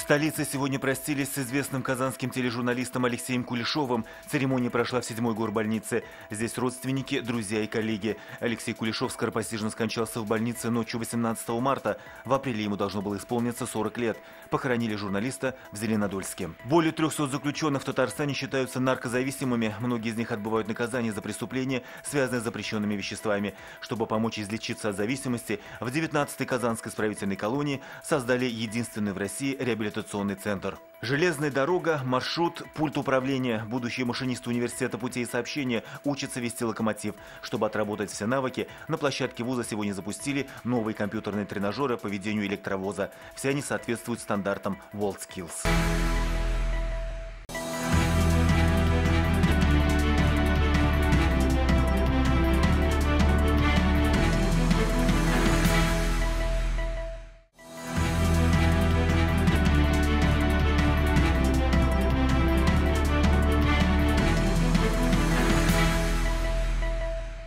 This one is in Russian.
столице сегодня простились с известным казанским тележурналистом Алексеем Кулешовым. Церемония прошла в 7-й горбольнице. Здесь родственники, друзья и коллеги. Алексей Кулешов скоропостижно скончался в больнице ночью 18 марта. В апреле ему должно было исполниться 40 лет. Похоронили журналиста в Зеленодольске. Более 300 заключенных в Татарстане считаются наркозависимыми. Многие из них отбывают наказание за преступления, связанные с запрещенными веществами. Чтобы помочь излечиться от зависимости, в 19-й Казанской исправительной колонии создали единственный в России реабилитационный центр. Железная дорога, маршрут, пульт управления. Будущие машинисты университета путей сообщения учатся вести локомотив. Чтобы отработать все навыки, на площадке вуза сегодня запустили новые компьютерные тренажеры по ведению электровоза. Все они соответствуют стандартам WorldSkills.